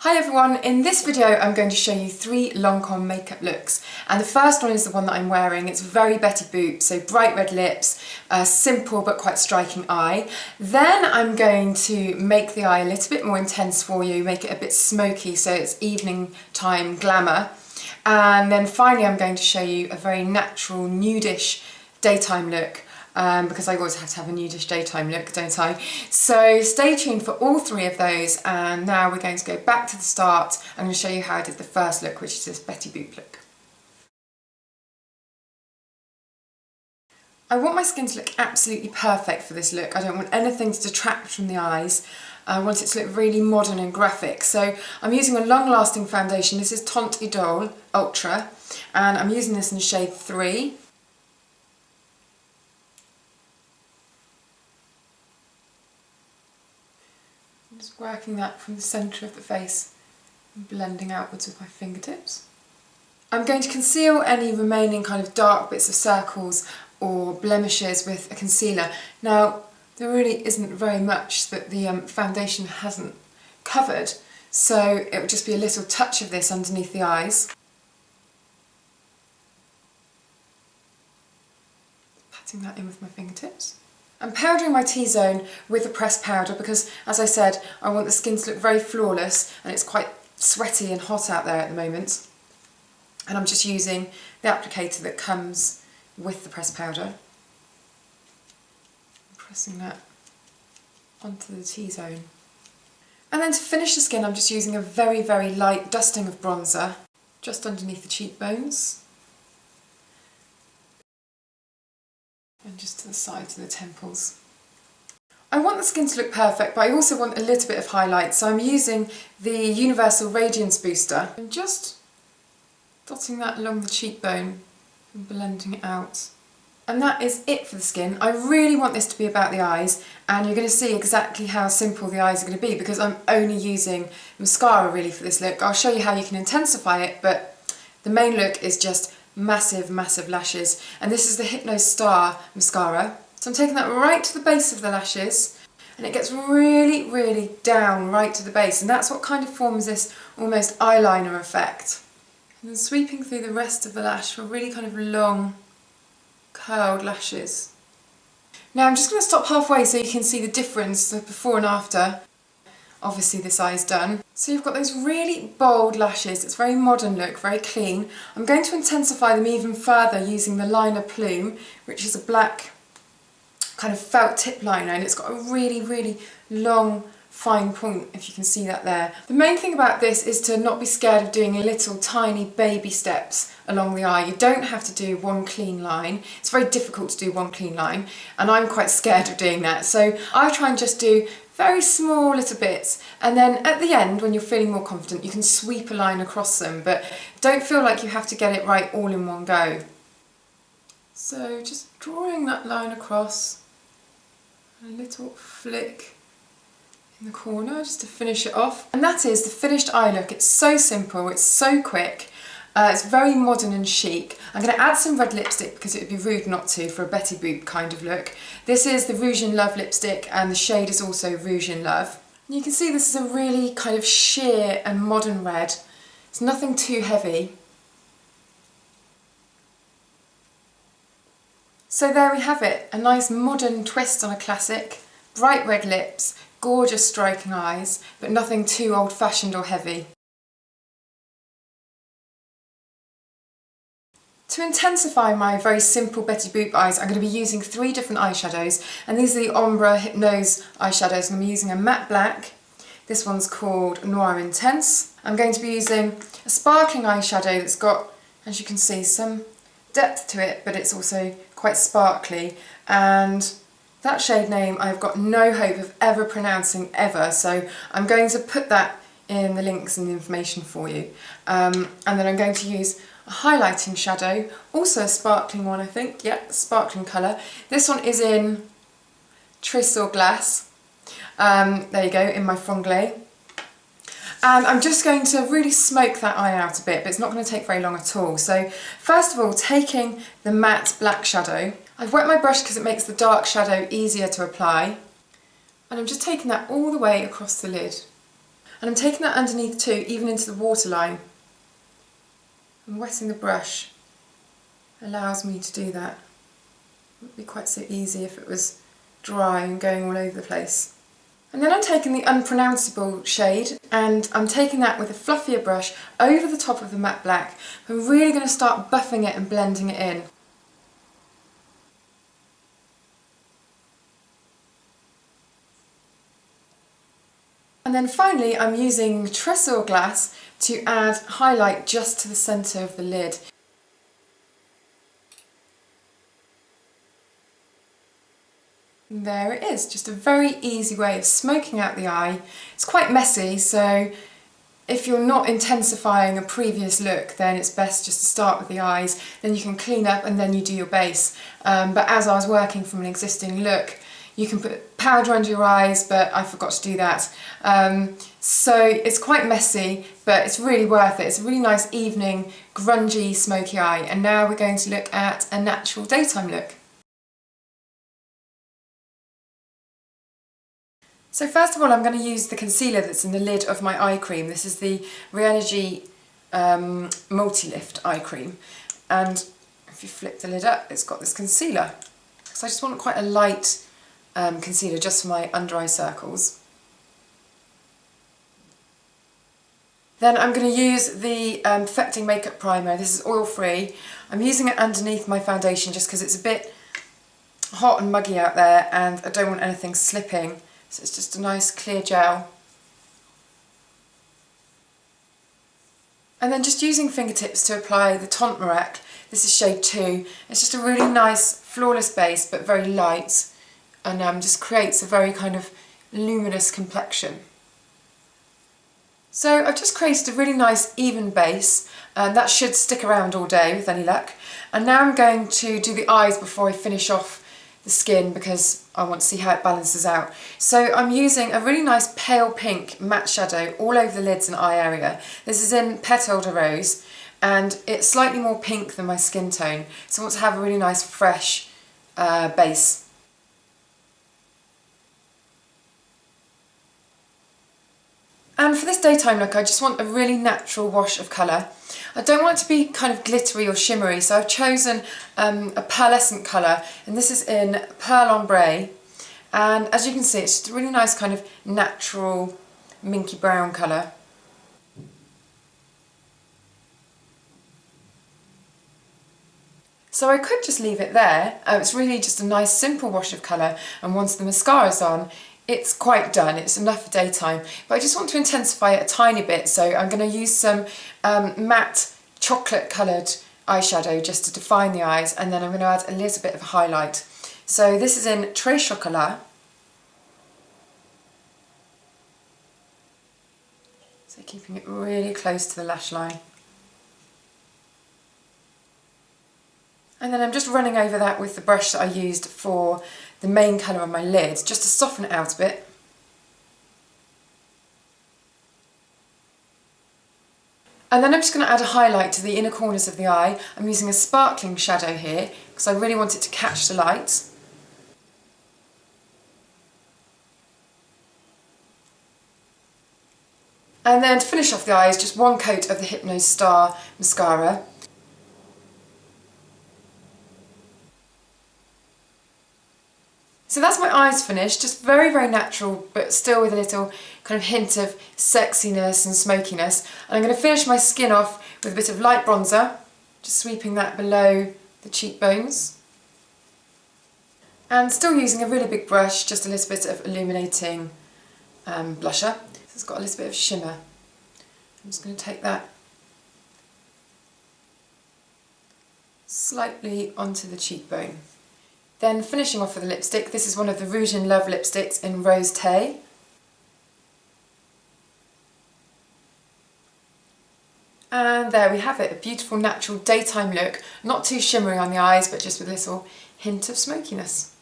Hi everyone, in this video I'm going to show you 3 Lancome makeup looks, and the first one is the one that I'm wearing. It's very Betty Boop, so bright red lips, a simple but quite striking eye. Then I'm going to make the eye a little bit more intense for you, make it a bit smoky so it's evening time glamour. And then finally I'm going to show you a very natural nudish daytime look. Because I always have to have a nudish daytime look, don't I? So stay tuned for all 3 of those, and now we're going to go back to the start. I'm going to show you how I did the first look, which is this Betty Boop look. I want my skin to look absolutely perfect for this look. I don't want anything to detract from the eyes. I want it to look really modern and graphic. So I'm using a long-lasting foundation. This is Teint Idole Ultra, and I'm using this in shade 3. Just working that from the centre of the face and blending outwards with my fingertips. I'm going to conceal any remaining kind of dark bits of circles or blemishes with a concealer. Now, there really isn't very much that the foundation hasn't covered, so it will just be a little touch of this underneath the eyes. Patting that in with my fingertips. I'm powdering my T-zone with a pressed powder because, as I said, I want the skin to look very flawless, and it's quite sweaty and hot out there at the moment. And I'm just using the applicator that comes with the pressed powder. Pressing that onto the T-zone. And then to finish the skin, I'm just using a very, very light dusting of bronzer just underneath the cheekbones. And just to the sides of the temples. I want the skin to look perfect, but I also want a little bit of highlight, so I'm using the Universal Radiance Booster. I'm just dotting that along the cheekbone and blending it out. And that is it for the skin. I really want this to be about the eyes, and you're going to see exactly how simple the eyes are going to be because I'm only using mascara really for this look. I'll show you how you can intensify it, but the main look is just massive, massive lashes, and this is the Hypnose Star mascara. So I'm taking that right to the base of the lashes, and it gets really, really down right to the base, and that's what kind of forms this almost eyeliner effect. And then sweeping through the rest of the lash for really kind of long, curled lashes. Now I'm just going to stop halfway so you can see the difference, the before and after. Obviously this eye's done. So you've got those really bold lashes. It's a very modern look, very clean. I'm going to intensify them even further using the liner Plume, which is a black kind of felt tip liner, and it's got a really, really long fine point, if you can see that there. The main thing about this is to not be scared of doing little tiny baby steps along the eye. You don't have to do one clean line. It's very difficult to do one clean line, and I'm quite scared of doing that. So I try and just do very small little bits, and then at the end, when you're feeling more confident, you can sweep a line across them, but don't feel like you have to get it right all in one go. So just drawing that line across, a little flick in the corner just to finish it off. And that is the finished eye look. It's so simple, it's so quick. It's very modern and chic. I'm going to add some red lipstick because it would be rude not to for a Betty Boop kind of look. This is the Rouge in Love lipstick, and the shade is also Rouge in Love. And you can see this is a really kind of sheer and modern red. It's nothing too heavy. So there we have it, a nice modern twist on a classic. Bright red lips, gorgeous striking eyes, but nothing too old-fashioned or heavy. To intensify my very simple Betty Boop eyes, I'm going to be using 3 different eyeshadows, and these are the Ombre Hypnose eyeshadows, and I'm using a matte black. This one's called Noir Intense. I'm going to be using a sparkling eyeshadow that's got, as you can see, some depth to it, but it's also quite sparkly, and that shade name I've got no hope of ever pronouncing ever, so I'm going to put that in the links and the information for you. And then I'm going to use a highlighting shadow, also a sparkling one I think, yeah, sparkling colour. This one is in Tresor Glace, there you go, in my Franglais. And I'm just going to really smoke that eye out a bit, but it's not going to take very long at all. So first of all, taking the matte black shadow, I've wet my brush because it makes the dark shadow easier to apply, and I'm just taking that all the way across the lid. And I'm taking that underneath too, even into the waterline. And wetting the brush allows me to do that. It wouldn't be quite so easy if it was dry and going all over the place. And then I'm taking the unpronounceable shade and I'm taking that with a fluffier brush over the top of the matte black. I'm really going to start buffing it and blending it in. And then finally I'm using Tresor Glace to add highlight just to the centre of the lid. And there it is, just a very easy way of smoking out the eye. It's quite messy, so if you're not intensifying a previous look, then it's best just to start with the eyes, then you can clean up and then you do your base. But as I was working from an existing look, you can put powder under your eyes, but I forgot to do that. So it's quite messy, but it's really worth it. It's a really nice evening, grungy, smoky eye. And now we're going to look at a natural daytime look. So first of all, I'm going to use the concealer that's in the lid of my eye cream. This is the Rénergie Multi-Lift eye cream. And if you flip the lid up, it's got this concealer. So I just want quite a light concealer just for my under eye circles. Then I'm going to use the Perfecting Makeup Primer. This is oil-free. I'm using it underneath my foundation just because it's a bit hot and muggy out there and I don't want anything slipping. So it's just a nice clear gel. And then just using fingertips to apply the Teint Miracle. This is shade 2. It's just a really nice flawless base but very light and just creates a very kind of luminous complexion. So I've just created a really nice even base and that should stick around all day with any luck. And now I'm going to do the eyes before I finish off the skin because I want to see how it balances out. So I'm using a really nice pale pink matte shadow all over the lids and eye area. This is in Pétale de Rose and it's slightly more pink than my skin tone, so I want to have a really nice fresh base. And for this daytime look, I just want a really natural wash of colour. I don't want it to be kind of glittery or shimmery, so I've chosen a pearlescent colour, and this is in Pearl Ombre. And as you can see, it's just a really nice kind of natural minky brown colour. So I could just leave it there. It's really just a nice simple wash of colour, and once the mascara's on, it's quite done, it's enough for daytime. But I just want to intensify it a tiny bit, so I'm going to use some matte chocolate coloured eyeshadow just to define the eyes, and then I'm going to add a little bit of a highlight. So this is in Chocolat. So keeping it really close to the lash line. And then I'm just running over that with the brush that I used for the main colour on my lid, just to soften it out a bit. And then I'm just going to add a highlight to the inner corners of the eye. I'm using a sparkling shadow here because I really want it to catch the light. And then to finish off the eyes, just one coat of the Hypnose Star mascara. So that's my eyes finished, just very, very natural, but still with a little kind of hint of sexiness and smokiness. And I'm going to finish my skin off with a bit of light bronzer, just sweeping that below the cheekbones. And still using a really big brush, just a little bit of illuminating blusher. It's got a little bit of shimmer. I'm just going to take that slightly onto the cheekbone. Then finishing off with a lipstick, this is one of the Rouge in Love lipsticks in Rose Teint. And there we have it, a beautiful natural daytime look, not too shimmery on the eyes but just with a little hint of smokiness.